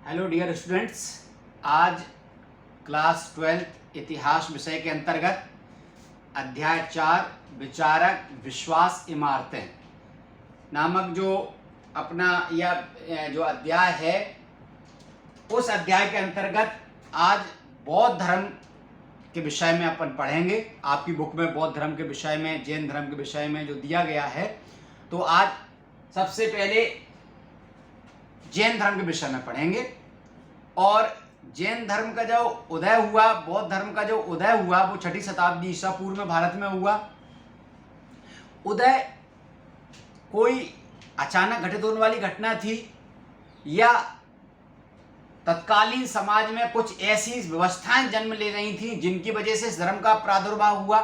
Hello dear students, आज class 12 इतिहास विषय के अंतर्गत अध्याय 4 विचारक विश्वास इमारतें नामक जो अपना यह जो अध्याय है, उस अध्याय के अंतर्गत आज बौद्ध धर्म के विषय में अपन पढ़ेंगे। आपकी बुक में बौद्ध धर्म के विषय में, जैन धर्म के विषय में जो दिया गया है, तो आज सबसे पहले जैन धर्म के विषय में पढ़ेंगे। और जैन धर्म का जो उदय हुआ, बौद्ध धर्म का जो उदय हुआ, वो 6ठी शताब्दी ईसा पूर्व में भारत में हुआ। उदय कोई अचानक घटित होने वाली घटना थी या तत्कालीन समाज में कुछ ऐसी व्यवस्थाएं जन्म ले रही थी जिनकी वजह से इस धर्म का प्रादुर्भाव हुआ।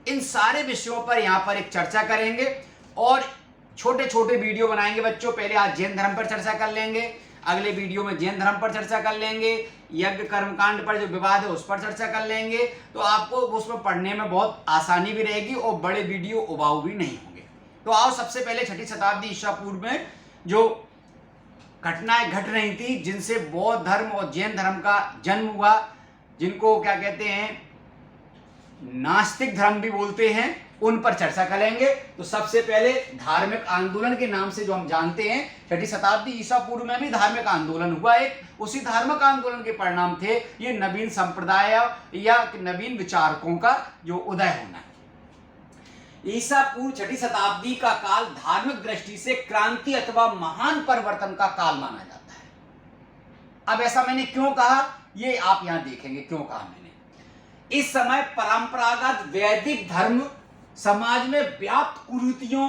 इन सारे विषयों पर यहाँ पर एक चर्चा करेंगे और छोटे छोटे वीडियो बनाएंगे बच्चों। पहले आज जैन धर्म पर चर्चा कर लेंगे, अगले वीडियो में जैन धर्म पर चर्चा कर लेंगे, यज्ञ कर्मकांड पर जो विवाद है उस पर चर्चा कर लेंगे। तो आपको उसमें पढ़ने में बहुत आसानी भी रहेगी और बड़े वीडियो उबाऊ भी नहीं होंगे। तो आओ, सबसे पहले 6ठी शताब्दी ईसा पूर्व में जो घटनाएं घट रही थी जिनसे बौद्ध धर्म और जैन धर्म का जन्म हुआ, जिनको क्या कहते हैं, नास्तिक धर्म भी बोलते हैं, उन पर चर्चा करेंगे। तो सबसे पहले धार्मिक आंदोलन के नाम से जो हम जानते हैं, 6ठी शताब्दी ईसा पूर्व में भी धार्मिक आंदोलन हुआ। एक उसी धार्मिक आंदोलन के परिणाम थे ये नवीन संप्रदाय या नवीन विचारकों का जो उदय होना। ईसा पूर्व 6ठी शताब्दी का काल धार्मिक दृष्टि से क्रांति अथवा महान परिवर्तन का काल माना जाता है। अब ऐसा मैंने क्यों कहा, ये आप यहां देखेंगे क्यों कहा मैंने। इस समय परंपरागत वैदिक धर्म समाज में व्याप्त कुरीतियों,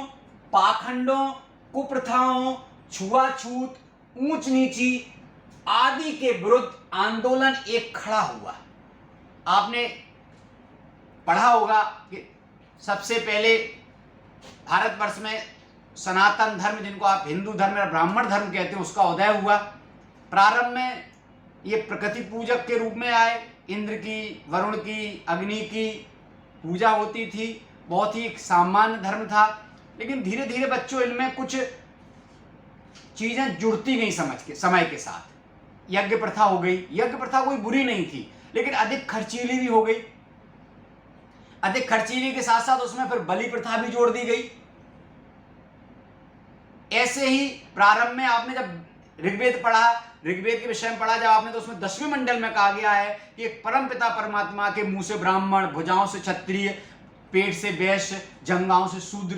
पाखंडों, कुप्रथाओं, छुआछूत, ऊंच नीची आदि के विरुद्ध आंदोलन एक खड़ा हुआ। आपने पढ़ा होगा कि सबसे पहले भारतवर्ष में सनातन धर्म, जिनको आप हिंदू धर्म या ब्राह्मण धर्म कहते हैं, उसका उदय हुआ। प्रारंभ में ये प्रकृति पूजक के रूप में आए। इंद्र की, वरुण की, अग्नि की पूजा होती थी। बहुत ही सामान्य धर्म था। लेकिन धीरे धीरे बच्चों इनमें कुछ चीजें जुड़ती गई समय के साथ। यज्ञ प्रथा हो गई। यज्ञ प्रथा कोई बुरी नहीं थी, लेकिन अधिक खर्चीली भी हो गई। अधिक खर्चीली के साथ साथ उसमें फिर बलि प्रथा भी जोड़ दी गई। ऐसे ही प्रारंभ में आपने जब ऋग्वेद पढ़ा, ऋग्वेद के विषय में पढ़ा जब आपने, तो उसमें 10वें मंडल में कहा गया है कि एक परम पिता परमात्मा के मुंह से ब्राह्मण, भुजाओं से क्षत्रिय, पेट से वैश्य, जंघाओं से शूद्र।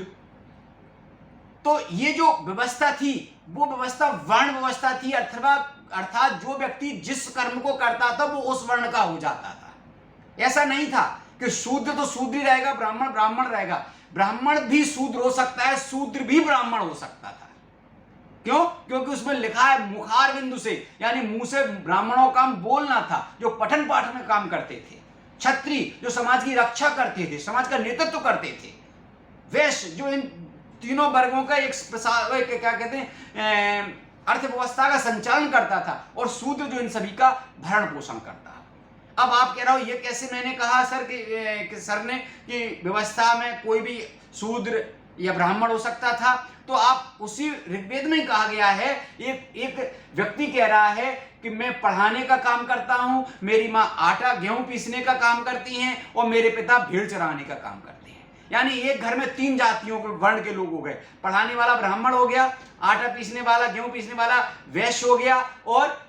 तो ये जो व्यवस्था थी वो व्यवस्था वर्ण व्यवस्था थी, अर्थात जो व्यक्ति जिस कर्म को करता था वो उस वर्ण का हो जाता था। ऐसा नहीं था कि शूद्र तो शूद्र ही रहेगा, ब्राह्मण ब्राह्मण रहेगा। ब्राह्मण भी शूद्र हो सकता है, शूद्र भी ब्राह्मण हो सकता था। क्यों? क्योंकि उसमें लिखा है मुखार बिंदु से, यानी मुंह से ब्राह्मणों का बोलना था, जो पठन पाठन में काम करते थे। क्षत्रिय जो समाज की रक्षा करते थे, समाज का नेतृत्व करते थे। वैश्य जो इन तीनों वर्गों का एक क्या कहते हैं, अर्थव्यवस्था का संचालन करता था। और शूद्र जो इन सभी का भरण पोषण करता है। अब आप कह रहे हो ये कैसे मैंने कहा सर ने कि व्यवस्था में कोई भी शूद्र या ब्राह्मण हो सकता था। तो आप उसी ऋग्वेद में ही कहा गया है, एक व्यक्ति कह रहा है कि मैं पढ़ाने का काम करता हूं, मेरी माँ आटा गेहूं पीसने का काम करती हैं और मेरे पिता भेड़ चराने का काम करते हैं। यानी एक घर में 3 जातियों के वर्ण के लोग हो गए। पढ़ाने वाला ब्राह्मण हो गया, आटा पीसने वाला, गेहूं पीसने वाला वैश्य हो गया और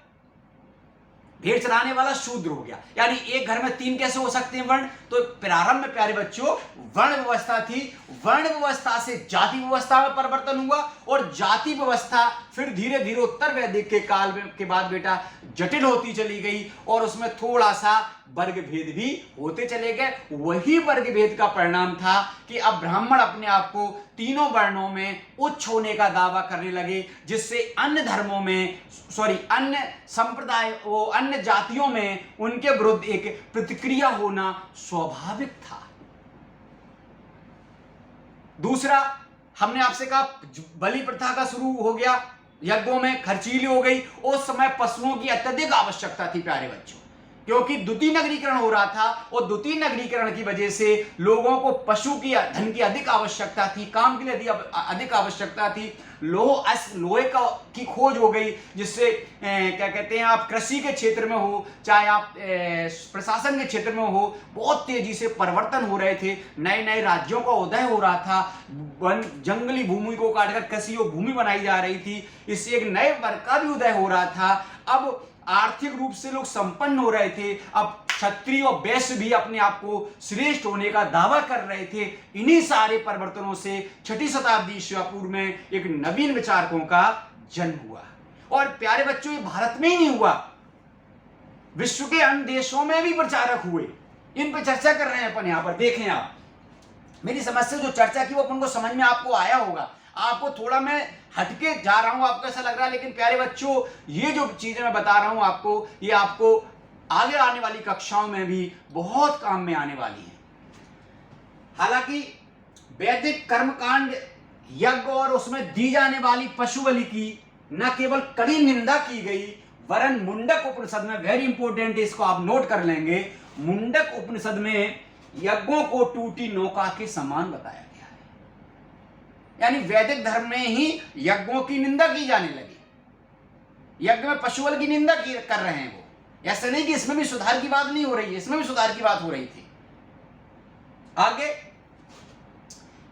भेड़ चराने वाला शूद्र हो गया। यानी एक घर में 3 कैसे हो सकते हैं वर्ण? तो प्रारंभ में प्यारे बच्चों वर्ण व्यवस्था थी। वर्ण व्यवस्था से जाति व्यवस्था में परिवर्तन हुआ और जाति व्यवस्था फिर धीरे धीरे उत्तर वैदिक के काल के बाद बेटा जटिल होती चली गई और उसमें थोड़ा सा वर्ग भेद भी होते चले गए। वही वर्ग भेद का परिणाम था कि अब ब्राह्मण अपने आप को तीनों वर्णों में उच्च होने का दावा करने लगे, जिससे अन्य धर्मों में, अन्य संप्रदाय, अन्य जातियों में उनके विरुद्ध एक प्रतिक्रिया होना स्वाभाविक था। दूसरा, हमने आपसे कहा बलि प्रथा का शुरू हो गया, यज्ञों में खर्चीली हो गई। उस समय पशुओं की अत्यधिक आवश्यकता थी प्यारे बच्चों। क्योंकि द्वितीय नगरीकरण हो रहा था और द्वितीय नगरीकरण की वजह से लोगों को पशु की धन की अधिक आवश्यकता थी, काम के लिए अधिक आवश्यकता थी। लोहे की खोज हो गई, जिससे क्या कहते हैं आप कृषि के क्षेत्र में हो चाहे आप प्रशासन के क्षेत्र में हो, बहुत तेजी से परिवर्तन हो रहे थे। नए नए राज्यों का उदय हो रहा था, जंगली भूमि को काटकर कृषि भूमि बनाई जा रही थी, इससे एक नए वर्ग का भी उदय हो रहा था। अब आर्थिक रूप से लोग संपन्न हो रहे थे, अब क्षत्रिय और वैश्य भी अपने आप को श्रेष्ठ होने का दावा कर रहे थे। इन्हीं सारे परिवर्तनों से छठी शताब्दी ईसा पूर्व में एक नवीन विचारकों का जन्म हुआ। और प्यारे बच्चों, ये भारत में ही नहीं हुआ, विश्व के अन्य देशों में भी प्रचारक हुए। इन पर चर्चा कर रहे हैं अपन यहाँ पर। देखें आप, मेरी समझ से जो चर्चा की वो अपन को समझ में आपको आया होगा। आपको थोड़ा मैं हटके जा रहा हूं, आपको ऐसा लग रहा है, लेकिन प्यारे बच्चों, ये जो चीजें मैं बता रहा हूं आपको, ये आपको आगे आने वाली कक्षाओं में भी बहुत काम में आने वाली है। हालांकि वैदिक कर्मकांड यज्ञ और उसमें दी जाने वाली पशु बलि की न केवल कड़ी निंदा की गई, वरन मुंडक उपनिषद में, वेरी इंपॉर्टेंट, इसको आप नोट कर लेंगे, मुंडक उपनिषद में यज्ञों को टूटी नौका के समान बताया गया है। यानी वैदिक धर्म में ही यज्ञों की निंदा की जाने लगी। यज्ञ में पशु बलि की निंदा कर रहे हैं वो। ऐसा नहीं कि इसमें भी सुधार की बात नहीं हो रही है, इसमें भी सुधार की बात हो रही थी। आगे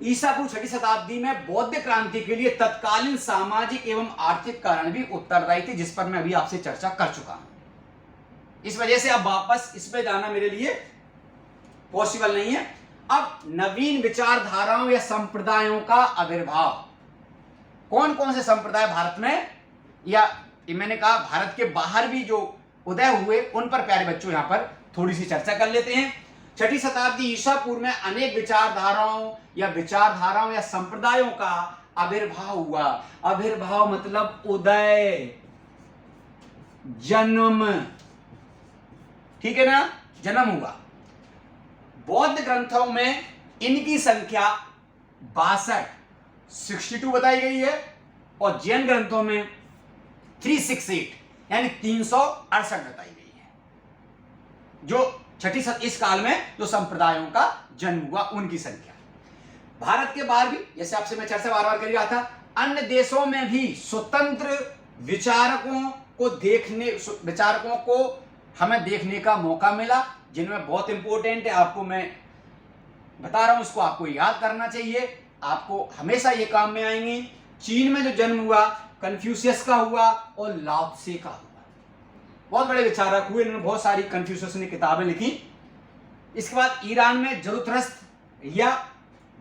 ईसा पूर्व छठी शताब्दी में बौद्ध क्रांति के लिए तत्कालीन सामाजिक एवं आर्थिक कारण भी उत्तरदायी थे, जिस पर मैं अभी आपसे चर्चा कर चुका हूं। इस वजह से अब वापस इस पे जाना मेरे लिए पॉसिबल नहीं है। अब नवीन विचारधाराओं या संप्रदायों का आविर्भाव, कौन कौन से संप्रदाय भारत में, या मैंने कहा भारत के बाहर भी जो उदय हुए, उन पर प्यारे बच्चों यहां पर थोड़ी सी चर्चा कर लेते हैं। छठी शताब्दी ईसा पूर्व में अनेक विचारधाराओं या संप्रदायों का आविर्भाव हुआ। आविर्भाव मतलब उदय, जन्म, ठीक है ना, जन्म हुआ। बौद्ध ग्रंथों में इनकी संख्या 62 बताई गई है और जैन ग्रंथों में 368 यानी 368 बताई गई है। जो इस काल में जो संप्रदायों का जन्म हुआ, उनकी संख्या। भारत के बाहर भी, जैसे आपसे मैं चर्चा बार बार कर रहा था, अन्य देशों में भी स्वतंत्र विचारकों को हमें देखने का मौका मिला, जिनमें बहुत इंपॉर्टेंट है, आपको मैं बता रहा हूं, इसको आपको याद करना चाहिए, आपको हमेशा ये काम में आएंगे। चीन में जो जन्म हुआ, कन्फ्यूशियस का हुआ और लाओ त्से का हुआ। बहुत बड़े विचारक हुए, इन्होंने बहुत सारी कन्फ्यूशियस ने किताबें लिखी। इसके बाद ईरान में जरथुस्त्र या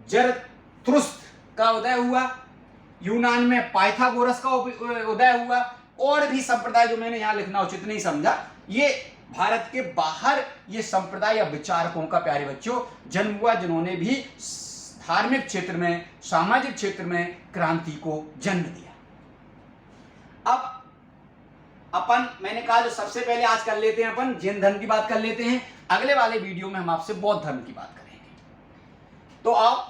जरथुस्त्र का उदय हुआ। यूनान में पाइथागोरस का उदय हुआ। और भी संप्रदाय जो मैंने यहां लिखना उचित नहीं समझा, ये भारत के बाहर ये संप्रदाय या विचारकों का प्यारे बच्चों जन्म हुआ, जिन्होंने भी धार्मिक क्षेत्र में, सामाजिक क्षेत्र में क्रांति को जन्म दिया। अब अपन, मैंने कहा जो सबसे पहले आज कर लेते हैं, अपन जैन धर्म की बात कर लेते हैं। अगले वाले वीडियो में हम आपसे बौद्ध धर्म की बात करेंगे। तो आप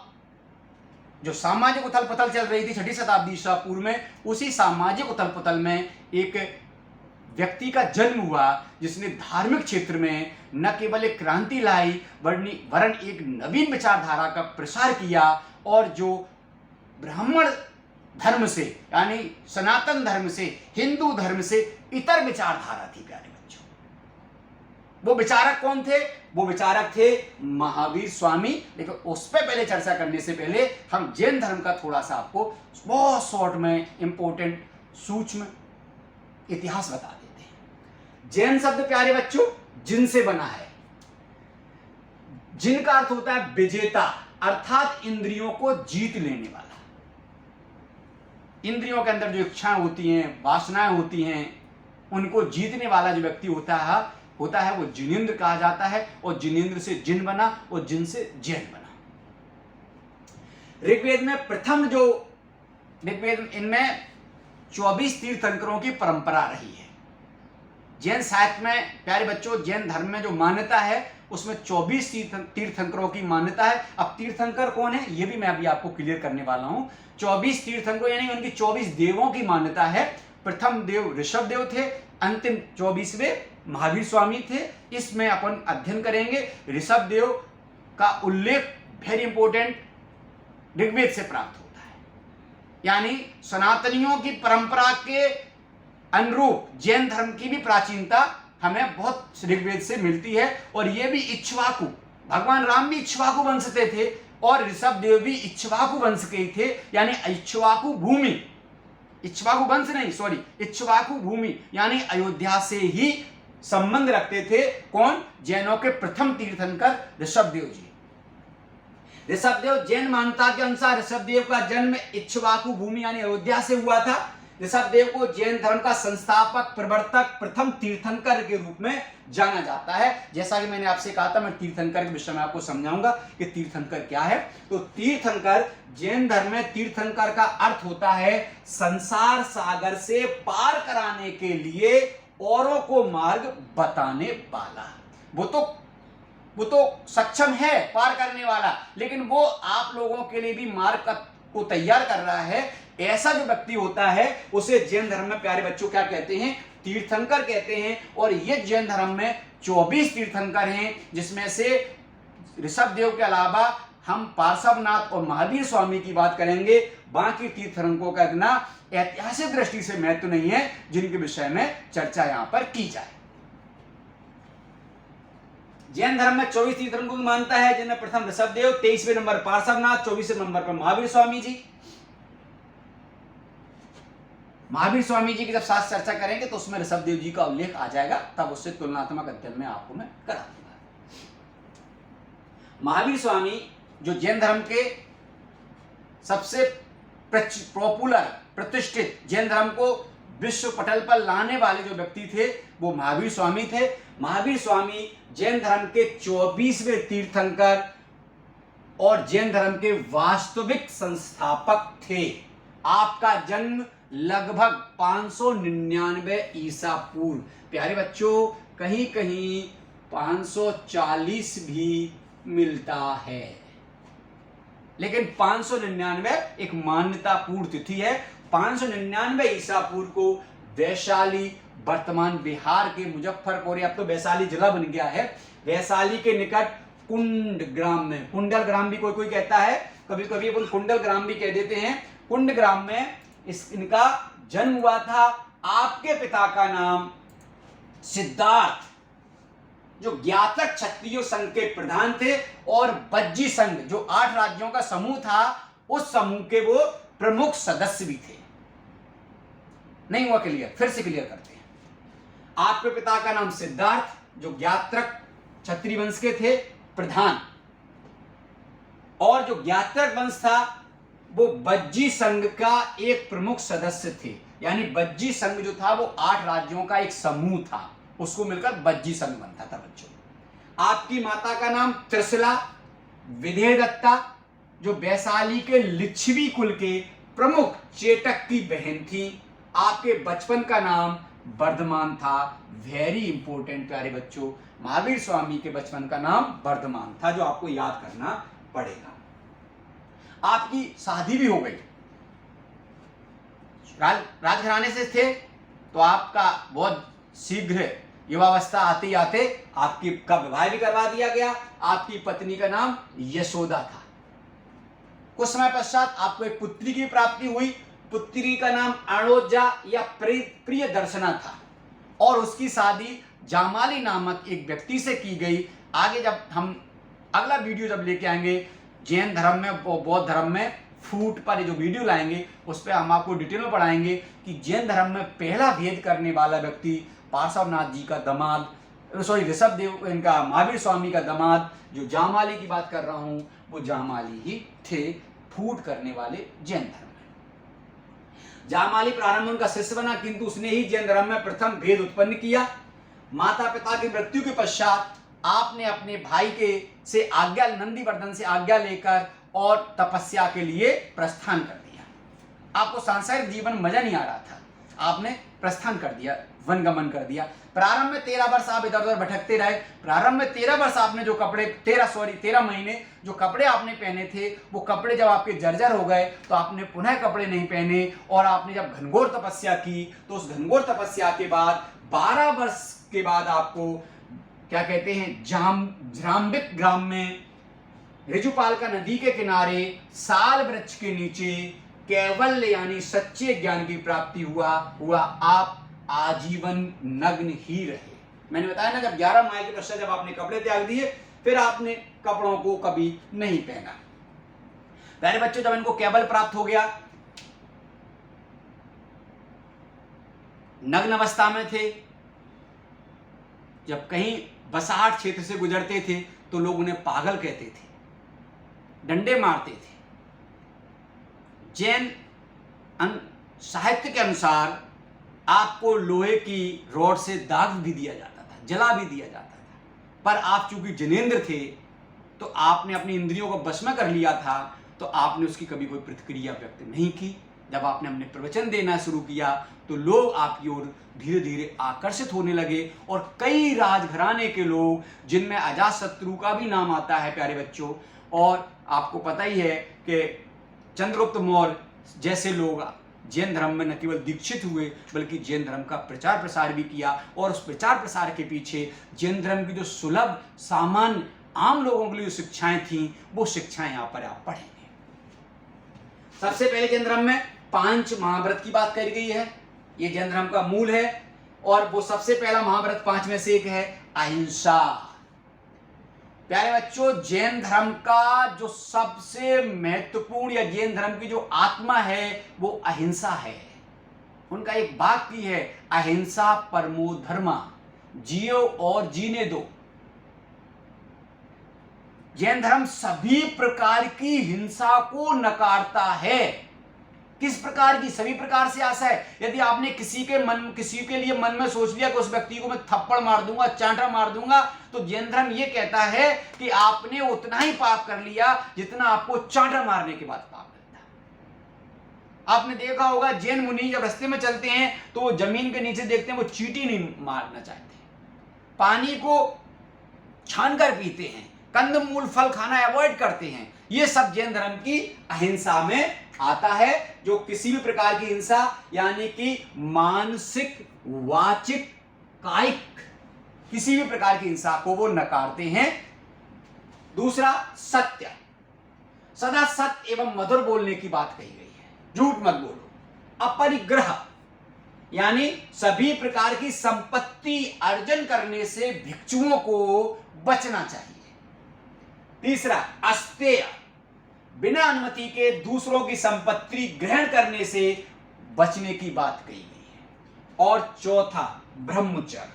जो सामाजिक उथल पुथल चल रही थी छठी शताब्दी ईसा पूर्व में, उसी सामाजिक उथल पुथल में एक व्यक्ति का जन्म हुआ, जिसने धार्मिक क्षेत्र में न केवल एक क्रांति लाई, वरन एक नवीन विचारधारा का प्रसार किया, और जो ब्राह्मण धर्म से, यानी सनातन धर्म से, हिंदू धर्म से इतर विचारधारा थी प्यारे बच्चों। वो विचारक कौन थे? वो विचारक थे महावीर स्वामी। लेकिन उस पर पहले चर्चा करने से पहले हम जैन धर्म का थोड़ा सा आपको बहुत शॉर्ट में इंपॉर्टेंट सूक्ष्म इतिहास बता देते हैं। जैन शब्द प्यारे बच्चों जिन से बना है। जिन का अर्थ होता है विजेता, अर्थात इंद्रियों को जीत लेने वाला। इंद्रियों के अंदर जो इच्छाएं होती हैं, वासनाएं होती हैं, उनको जीतने वाला जो व्यक्ति होता है वो जिनेंद्र कहा जाता है। और जिनेंद्र से जिन बना और जिन से जैन बना। ऋग्वेद में प्रथम जो इनमें 24 तीर्थंकरों की परंपरा रही है। जैन साहित्य में प्यारे बच्चों, जैन धर्म में जो मान्यता है उसमें 24 तीर्थंकरों की मान्यता है। अब तीर्थंकर कौन है ये भी मैं अभी आपको क्लियर करने वाला हूं। 24 तीर्थंकर यानी उनकी 24 देवों की मान्यता है। प्रथम देव ऋषभ देव थे, अंतिम 24वें महावीर स्वामी थे। इसमें अपन अध्ययन करेंगे। ऋषभ देव का उल्लेख वेरी इंपॉर्टेंट ऋग्वेद से प्राप्त होता है, यानी सनातनियों की परंपरा के अनुरूप जैन धर्म की भी प्राचीनता हमें बहुत ऋग्वेद से मिलती है। और ये भी इक्ष्वाकु, भगवान राम भी इक्ष्वाकु वंश से थे और ऋषभ देव भी इक्ष्वाकु वंश के ही थे, यानी इक्ष्वाकु भूमि, इक्ष्वाकु वंश नहीं, सॉरी, इक्ष्वाकु भूमि यानी अयोध्या से ही संबंध रखते थे। कौन? जैनों के प्रथम तीर्थंकर ऋषभ देव जी। ऋषभ देव जैन मान्यता के अनुसार ऋषभ देव का जन्म इक्ष्वाकु भूमि यानी अयोध्या से हुआ था। ऋषभ देव को जैन धर्म का संस्थापक, प्रवर्तक, प्रथम तीर्थंकर के रूप में जाना जाता है। जैसा कि मैंने आपसे कहा था, मैं तीर्थंकर के विषय में आपको समझाऊंगा कि तीर्थंकर क्या है। तो तीर्थंकर, जैन धर्म में तीर्थंकर का अर्थ होता है संसार सागर से पार कराने के लिए औरों को मार्ग बताने वाला। वो तो सक्षम है पार करने वाला, लेकिन वो आप लोगों के लिए भी मार्ग को तैयार कर रहा है। ऐसा जो व्यक्ति होता है उसे जैन धर्म में, प्यारे बच्चों, क्या कहते हैं? तीर्थंकर कहते हैं। और ये जैन धर्म में 24 तीर्थंकर हैं, जिसमें से ऋषभ देव के अलावा हम पार्श्वनाथ और महावीर स्वामी की बात करेंगे। बाकी तीर्थंकरों का इतना ऐतिहासिक दृष्टि से महत्व नहीं है जिनके विषय में चर्चा यहां पर की जाए। जैन धर्म में 24 तीर्थंकरों की मानता है, जिनमें प्रथम ऋषभ देव, 23वें नंबर पार्श्वनाथ, 24वें नंबर पर महावीर स्वामी जी। महावीर स्वामी जी की जब साथ चर्चा करेंगे तो उसमें ऋषभ देव जी का उल्लेख आ जाएगा, तब उससे तुलनात्मक अध्ययन में आपको मैं करा दूंगा। महावीर स्वामी जो जैन धर्म के सबसे पॉपुलर, प्रतिष्ठित, जैन धर्म को विश्व पटल पर लाने वाले जो व्यक्ति थे वो महावीर स्वामी थे। महावीर स्वामी जैन धर्म के 24वें तीर्थंकर और जैन धर्म के वास्तविक संस्थापक थे। आपका जन्म लगभग 599 ईसा पूर्व, प्यारे बच्चों, कहीं कहीं 540 भी मिलता है, लेकिन 599 एक मान्यता पूर्ण तिथि है। 599 ईसा पूर्व को वैशाली, वर्तमान बिहार के मुजफ्फरपुर, अब तो वैशाली जिला बन गया है, वैशाली के निकट कुंडग्राम में, कुंडल ग्राम भी कोई कोई कहता है, कभी कभी अपन कुंडल ग्राम भी कह देते हैं। कुंडग्राम में इनका जन्म हुआ था। आपके पिता का नाम सिद्धार्थ, जो ज्ञातक क्षत्रिय संघ के प्रधान थे, और बज्जी संघ जो 8 राज्यों का समूह था, उस समूह के वो प्रमुख सदस्य भी थे। नहीं हुआ क्लियर? फिर से क्लियर करते हैं। आपके पिता का नाम सिद्धार्थ, जो ज्ञातक क्षत्रिय वंश के थे, प्रधान, और जो ज्ञातक वंश था वो बज्जी संघ का एक प्रमुख सदस्य थे। यानी बज्जी संघ जो था वो 8 राज्यों का एक समूह था, उसको मिलकर बज्जी संघ बनता था। बच्चों, आपकी माता का नाम त्रिशला विधेयदत्ता, जो वैशाली के लिच्छवी कुल के प्रमुख चेटक की बहन थी। आपके बचपन का नाम वर्धमान था। वेरी इंपॉर्टेंट प्यारे बच्चों, महावीर स्वामी के बचपन का नाम वर्धमान था, जो आपको याद करना पड़ेगा। आपकी शादी भी हो गई, राजघराने से थे, तो आपका बहुत शीघ्र युवावस्था आते ही आते आपकी का विवाह भी करवा दिया गया। आपकी पत्नी का नाम यशोदा था। कुछ समय पश्चात आपको एक पुत्री की प्राप्ति हुई। पुत्री का नाम अणोजा या प्रिय दर्शना था, और उसकी शादी जामाली नामक एक व्यक्ति से की गई। आगे जब हम अगला वीडियो जब लेके आएंगे जैन धर्म में, बौद्ध धर्म में फूट पर जो वीडियो लाएंगे, उस पर हम आपको डिटेल में पढ़ाएंगे कि जैन धर्म में पहला भेद करने वाला व्यक्ति पार्श्वनाथ जी का दामाद, सॉरी ऋषभ देव, इनका महावीर स्वामी का दामाद, जो जामाली की बात कर रहा हूं, वो जामाली ही थे, फूट करने वाले जैन धर्म में। जामाली प्रारंभ में उनका शिष्य बना, किंतु उसने ही जैन धर्म में प्रथम भेद उत्पन्न किया। माता पिता की मृत्यु के पश्चात आपने अपने भाई के से आज्ञा, नंदीवर्धन से आज्ञा लेकर और तपस्या के लिए प्रस्थान कर दिया। आपको सांसारिक जीवन मजा नहीं आ रहा था, आपने प्रस्थान कर दिया, वनगमन कर दिया। प्रारंभ में 13 वर्ष आप इधर उधर भटकते रहे। प्रारंभ में 13 वर्ष आपने जो कपड़े 13 महीने जो कपड़े आपने पहने थे, वो कपड़े जब आपके जर्जर हो गए तो आपने पुनः कपड़े नहीं पहने, और आपने जब घनघोर तपस्या की तो उस घनघोर तपस्या के बाद 12 वर्ष के बाद आपको क्या कहते हैं, जाम्बिक ग्राम में ऋजुपालका नदी के किनारे साल वृक्ष के नीचे कैवल्य यानी सच्चे ज्ञान की प्राप्ति हुआ आप आजीवन नग्न ही रहे। मैंने बताया ना, जब 11 माह के पश्चात जब आपने कपड़े त्याग दिए, फिर आपने कपड़ों को कभी नहीं पहना। प्यारे बच्चों, जब इनको कैवल्य प्राप्त हो गया, नग्न अवस्था में थे, जब कहीं बसाहट क्षेत्र से गुजरते थे तो लोग उन्हें पागल कहते थे, डंडे मारते थे। जैन साहित्य के अनुसार आपको लोहे की रॉड से दाग भी दिया जाता था, जला भी दिया जाता था, पर आप चूंकि जिनेंद्र थे तो आपने अपनी इंद्रियों को वश में कर लिया था, तो आपने उसकी कभी कोई प्रतिक्रिया व्यक्त नहीं की। जब आपने अपने प्रवचन देना शुरू किया तो लोग आपकी ओर धीरे धीरे आकर्षित होने लगे, और कई राजघराने के लोग, जिनमें अजातशत्रु का भी नाम आता है प्यारे बच्चों, और आपको पता ही है कि चंद्रगुप्त मौर्य जैसे लोग जैन धर्म में न केवल दीक्षित हुए बल्कि जैन धर्म का प्रचार प्रसार भी किया, और उस प्रचार प्रसार के पीछे जैन धर्म की जो सुलभ सामान्य आम लोगों के लिए जो शिक्षाएं थीं, वो शिक्षाएं यहाँ पर आप पढ़ेंगे। सबसे पहले जैन धर्म में 5 महाव्रत की बात करी गई है, ये जैन धर्म का मूल है, और वो सबसे पहला महाव्रत 5 में से एक है अहिंसा। प्यारे बच्चों, जैन धर्म का जो सबसे महत्वपूर्ण या जैन धर्म की जो आत्मा है वो अहिंसा है। उनका एक वाक्य है, अहिंसा परमो धर्मा, जियो और जीने दो। जैन धर्म सभी प्रकार की हिंसा को नकारता है। किस प्रकार की? सभी प्रकार से आशा है। यदि आपने किसी के लिए मन में सोच लिया कि उस व्यक्ति को मैं थप्पड़ मार दूंगा, चांटा मार दूंगा, तो जैन धर्म यह कहता है कि आपने उतना ही पाप कर लिया जितना आपको चांटा मारने के बाद पाप करता है। आपने देखा होगा जैन मुनि जब रास्ते में चलते हैं तो वो जमीन के नीचे देखते हैं, वो चींटी नहीं मारना चाहते, पानी को छान कर पीते हैं, कंदमूल फल खाना अवॉइड करते हैं। ये सब जैन धर्म की अहिंसा में आता है, जो किसी भी प्रकार की हिंसा यानी कि मानसिक, वाचिक, कायिक किसी भी प्रकार की हिंसा को वो नकारते हैं। दूसरा सत्य, सदा सत्य एवं मधुर बोलने की बात कही गई है, झूठ मत बोलो। अपरिग्रह यानी सभी प्रकार की संपत्ति अर्जन करने से भिक्षुओं को बचना चाहिए। तीसरा अस्तेय, बिना अनुमति के दूसरों की संपत्ति ग्रहण करने से बचने की बात कही गई है। और चौथा ब्रह्मचर्य,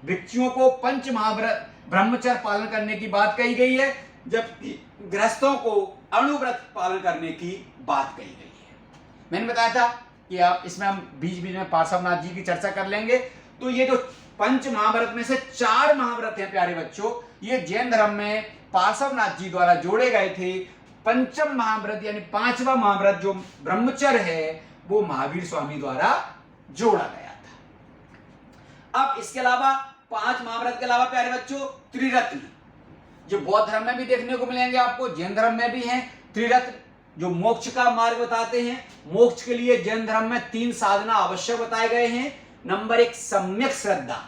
भिक्षुओं को 5 महाव्रत ब्रह्मचर्य पालन करने की बात कही गई है, जबकि गृहस्थों को अणुव्रत पालन करने की बात कही गई है। मैंने बताया था कि आप इसमें हम बीच बीच में पार्श्वनाथ जी की चर्चा कर लेंगे। तो ये जो 5 महाव्रत में से 4 महाव्रत हैं प्यारे बच्चों, ये जैन धर्म में पार्श्वनाथ जी द्वारा जोड़े गए थे। पंचम महाव्रत यानी 5वां महाव्रत जो ब्रह्मचर्य है वो महावीर स्वामी द्वारा जोड़ा गया था। अब इसके अलावा 5 महाव्रत के अलावा प्यारे बच्चों त्रिरत्न जो बौद्ध धर्म में भी देखने को मिलेंगे, आपको जैन धर्म में भी हैं। त्रिरत्न जो मोक्ष का मार्ग बताते हैं। मोक्ष के लिए जैन धर्म में 3 साधना आवश्यक बताए गए हैं। नंबर 1 सम्यक श्रद्धा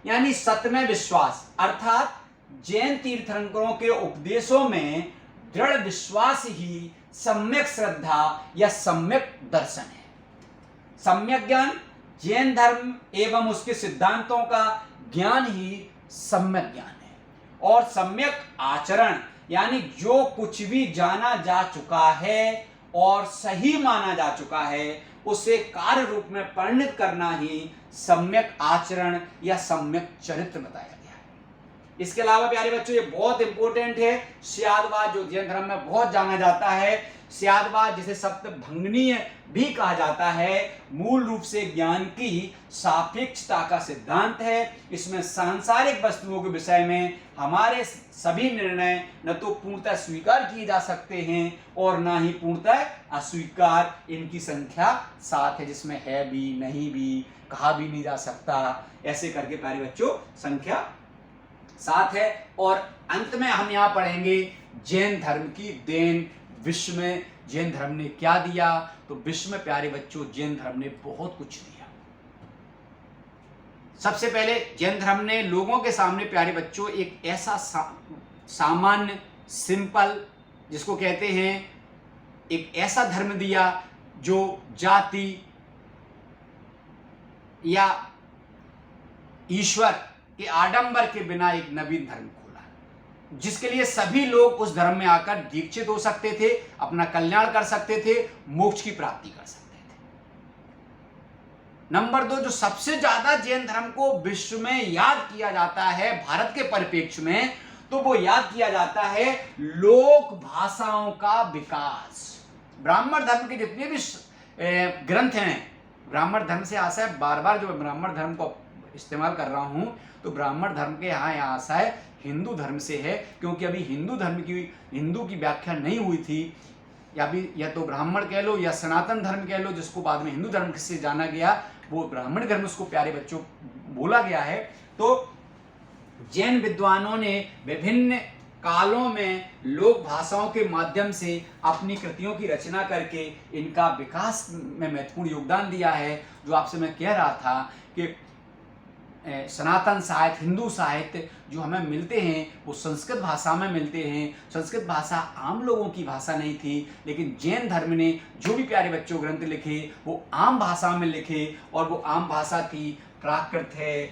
यानी सत्य में विश्वास, अर्थात जैन तीर्थंकरों के उपदेशों में दृढ़ विश्वास ही सम्यक श्रद्धा या सम्यक दर्शन है। सम्यक ज्ञान जैन धर्म एवं उसके सिद्धांतों का ज्ञान ही सम्यक ज्ञान है। और सम्यक आचरण यानी जो कुछ भी जाना जा चुका है और सही माना जा चुका है उसे कार्य रूप में परिणत करना ही सम्यक आचरण या सम्यक चरित्र बताया गया है। इसके अलावा प्यारे बच्चों ये बहुत इंपॉर्टेंट है, स्यादवाद जो जैन धर्म में बहुत जाना जाता है। स्यादवाद जिसे सप्त भंगनीय भी कहा जाता है, मूल रूप से ज्ञान की सापेक्षता का सिद्धांत है। इसमें सांसारिक वस्तुओं के विषय में हमारे सभी निर्णय न तो पूर्णतः स्वीकार किए जा सकते हैं और ना ही पूर्णतः अस्वीकार। इनकी संख्या 7 है, जिसमें है भी, नहीं भी, कहा भी नहीं जा सकता। ऐसे करके प्यारे बच्चों संख्या 7 है। और अंत में हम यहाँ पढ़ेंगे जैन धर्म की देन। विश्व में जैन धर्म ने क्या दिया? तो विश्व में प्यारे बच्चों जैन धर्म ने बहुत कुछ दिया। सबसे पहले जैन धर्म ने लोगों के सामने प्यारे बच्चों एक ऐसा सामान्य सिंपल, जिसको कहते हैं एक ऐसा धर्म दिया जो जाति या ईश्वर के आडंबर के बिना एक नवीन धर्म खोला, जिसके लिए सभी लोग उस धर्म में आकर दीक्षित हो सकते थे, अपना कल्याण कर सकते थे, मोक्ष की प्राप्ति कर सकते थे। नंबर 2, जो सबसे ज्यादा जैन धर्म को विश्व में याद किया जाता है भारत के परिप्रेक्ष्य में, तो वो याद किया जाता है लोक भाषाओं का विकास। ब्राह्मण धर्म के जितने भी ग्रंथ हैं, ब्राह्मण धर्म से आशा है, बार बार जो ब्राह्मण धर्म को इस्तेमाल कर रहा हूं, तो ब्राह्मण धर्म के यहाँ आशा है हिंदू धर्म से है, क्योंकि अभी हिंदू की व्याख्या नहीं हुई थी, या तो ब्राह्मण कह लो या सनातन धर्म कह लो, जिसको बाद में हिंदू धर्म से जाना गया, वो ब्राह्मण धर्म उसको प्यारे बच्चों बोला गया है। तो जैन विद्वानों ने विभिन्न कालों में लोक भाषाओं के माध्यम से अपनी कृतियों की रचना करके इनका विकास में महत्वपूर्ण योगदान दिया है। जो आपसे मैं कह रहा था कि सनातन साहित्य, हिंदू साहित्य जो हमें मिलते हैं वो संस्कृत भाषा में मिलते हैं। संस्कृत भाषा आम लोगों की भाषा नहीं थी, लेकिन जैन धर्म ने जो भी प्यारे बच्चों ग्रंथ लिखे वो आम भाषा में लिखे, और वो आम भाषा थी प्राकृत है,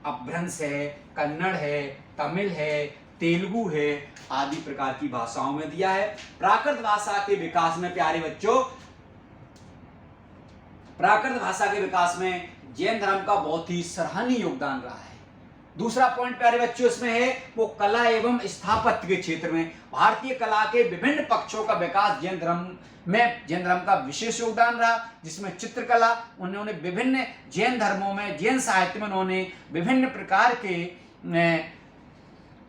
अपभ्रंश है, कन्नड़ है, तमिल है, तेलुगु है, आदि प्रकार की भाषाओं में दिया है। प्राकृत भाषा के विकास में प्यारे बच्चों, प्राकृत भाषा के विकास में जैन धर्म का बहुत ही सराहनीय योगदान रहा है। दूसरा पॉइंट प्यारे बच्चों इसमें है वो कला एवं स्थापत्य के क्षेत्र में भारतीय कला के विभिन्न पक्षों का विकास जैन धर्म का विशेष योगदान रहा, जिसमें चित्रकला, उन्होंने विभिन्न जैन धर्मों में, जैन साहित्य में उन्होंने विभिन्न प्रकार के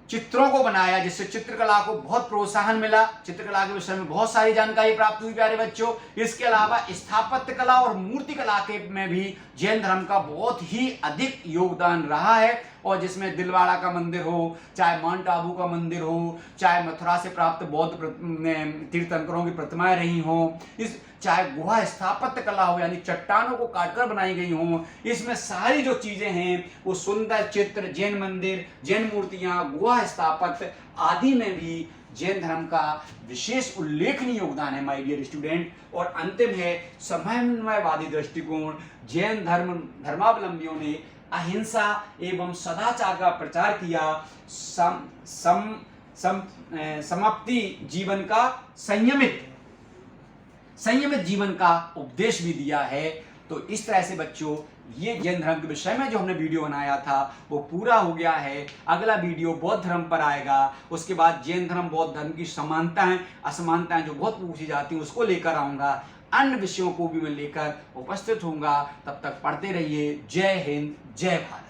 चित्रों को बनाया, जिससे चित्रकला को बहुत प्रोत्साहन मिला। चित्रकला के विषय में बहुत सारी जानकारी प्राप्त हुई प्यारे बच्चों। इसके अलावा स्थापत्य कला और मूर्ति कला के में भी जैन धर्म का बहुत ही अधिक योगदान रहा है, और जिसमें दिलवाड़ा का मंदिर हो, चाहे माउंट आबू का मंदिर हो, चाहे मथुरा से प्राप्त बौद्ध तीर्थंकरों की प्रतिमाएं रही हो, चाहे गुहा स्थापत्य कला हो, यानी चट्टानों को काटकर बनाई गई हो, इसमें सारी जो चीजें हैं वो सुंदर चित्र, जैन मंदिर, जैन मूर्तियां, गुहा स्थापत्य आदि में भी जैन धर्म का विशेष उल्लेखनीय योगदान है माय डियर स्टूडेंट। और अंतिम है समन्वयवादी दृष्टिकोण। जैन धर्मावलंबियों ने अहिंसा एवं सदाचार का प्रचार किया, समाप्ति जीवन का संयमित जीवन का उपदेश भी दिया है। तो इस तरह से बच्चों ये जैन धर्म के विषय में जो हमने वीडियो बनाया था वो पूरा हो गया है। अगला वीडियो बौद्ध धर्म पर आएगा, उसके बाद जैन धर्म बौद्ध धर्म की समानताएं असमानताएं जो बहुत पूछी जाती हैं उसको लेकर आऊंगा। अन्य विषयों को भी मैं लेकर उपस्थित होऊंगा। तब तक पढ़ते रहिए। जय हिंद, जय भारत।